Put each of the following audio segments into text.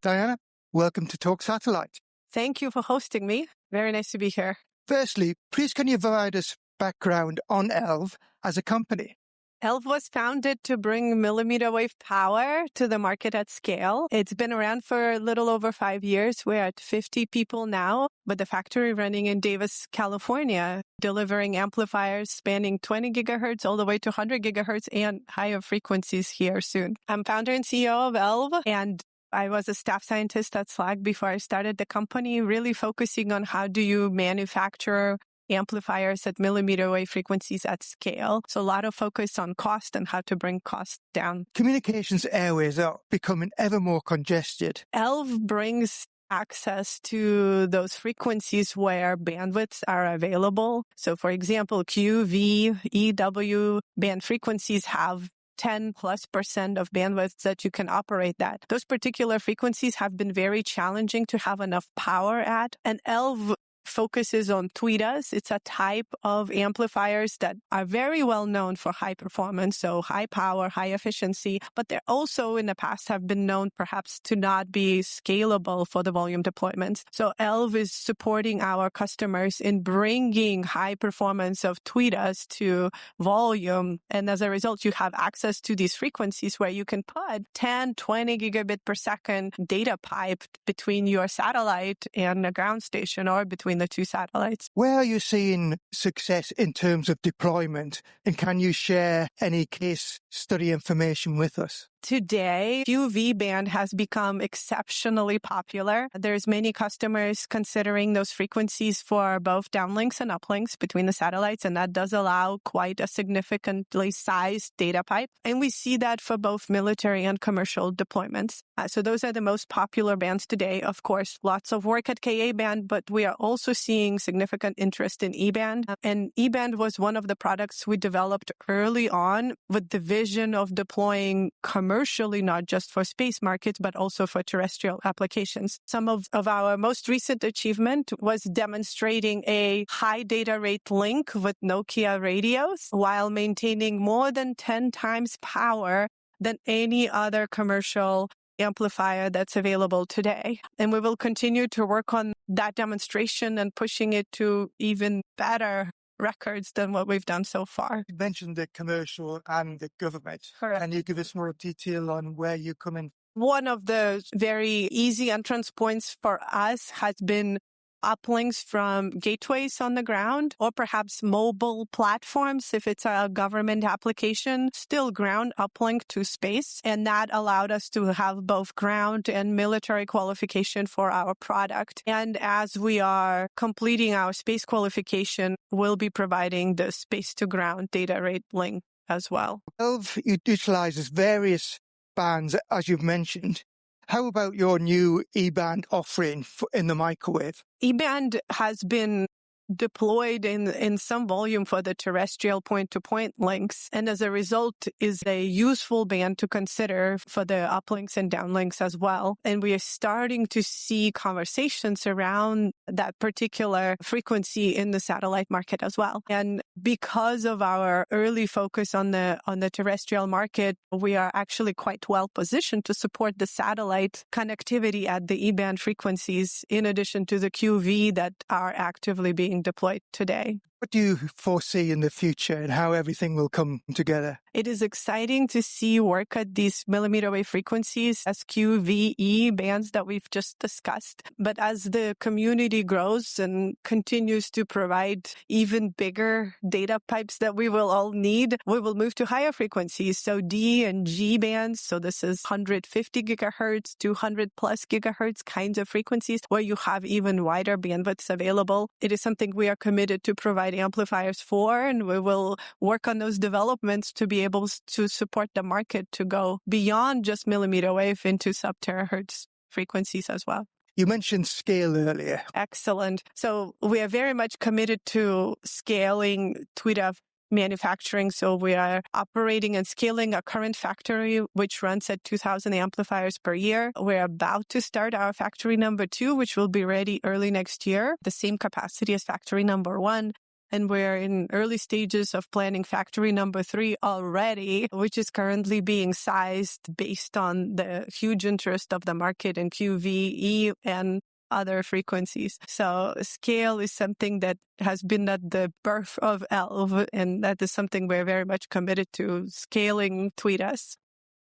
Diana, welcome to Talk Satellite. Thank you for hosting me. Very nice to be here. Firstly, please can you provide us background on ELVE as a company? ELVE was founded to bring mmWave power to the market at scale. It's been around for a little over 5 years. We're at 50 people now, with the factory running in Davis, California, delivering amplifiers spanning 20 gigahertz all the way to 100 gigahertz and higher frequencies here soon. I'm founder and CEO of ELVE, and I was a staff scientist at Slack before I started the company, really focusing on how do you manufacture amplifiers at mmWave frequencies at scale. So a lot of focus on cost and how to bring costs down. Communications airways are becoming ever more congested. ELVE brings access to those frequencies where bandwidths are available. So for example, Q, V, EW band frequencies have 10+% of bandwidth that you can operate that. Those particular frequencies have been very challenging to have enough power at, and ELVE focuses on tweeters. It's a type of amplifiers that are very well known for high performance, so high power, high efficiency, but they also in the past have been known perhaps to not be scalable for the volume deployments. So ELVE is supporting our customers in bringing high performance of tweeters to volume. And as a result, you have access to these frequencies where you can put 10, 20 gigabit per second data pipe between your satellite and a ground station or between the two satellites. Where are you seeing success in terms of deployment? And can you share any case study information with us? Today, QV band has become exceptionally popular. There's many customers considering those frequencies for both downlinks and uplinks between the satellites, and that does allow quite a significantly sized data pipe. And we see that for both military and commercial deployments. So those are the most popular bands today. Of course, lots of work at Ka band, but we are also seeing significant interest in E-band. And E-band was one of the products we developed early on with the vision of deploying commercially, not just for space markets, but also for terrestrial applications. Some of our most recent achievement was demonstrating a high data rate link with Nokia radios while maintaining more than 10 times power than any other commercial amplifier that's available today. And we will continue to work on that demonstration and pushing it to even better records than what we've done so far. You mentioned the commercial and the government. Correct. Can you give us more detail on where you're coming? One of the very easy entrance points for us has been uplinks from gateways on the ground or perhaps mobile platforms if it's a government application, still ground uplink to space. And that allowed us to have both ground and military qualification for our product. And as we are completing our space qualification, we'll be providing the space to ground data rate link as well. ELVE utilizes various bands, as you've mentioned. How about your new E-band offering in the microwave? E-band has been deployed in some volume for the terrestrial point-to-point links, and as a result is a useful band to consider for the uplinks and downlinks as well. And we are starting to see conversations around that particular frequency in the satellite market as well. And because of our early focus on the terrestrial market, we are actually quite well positioned to support the satellite connectivity at the E-band frequencies in addition to the QV that are actively being deployed today. What do you foresee in the future and how everything will come together? It is exciting to see work at these mmWave frequencies as QVE bands that we've just discussed. But as the community grows and continues to provide even bigger data pipes that we will all need, we will move to higher frequencies. So D and G bands. So this is 150 gigahertz, 200 plus gigahertz kinds of frequencies where you have even wider bandwidths available. It is something we are committed to provide amplifiers for, and we will work on those developments to be able to support the market to go beyond just mmWave into sub-terahertz frequencies as well. You mentioned scale earlier. Excellent. So we are very much committed to scaling tweeter manufacturing. So we are operating and scaling a current factory, which runs at 2,000 amplifiers per year. We're about to start our factory number 2, which will be ready early next year, the same capacity as factory number 1. And we're in early stages of planning factory number 3 already, which is currently being sized based on the huge interest of the market in QVE and other frequencies. So scale is something that has been at the birth of ELVE, and that is something we're very much committed to, scaling Tweetus.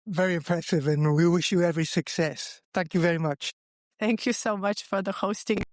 Very impressive, and we wish you every success. Thank you very much. Thank you so much for the hosting.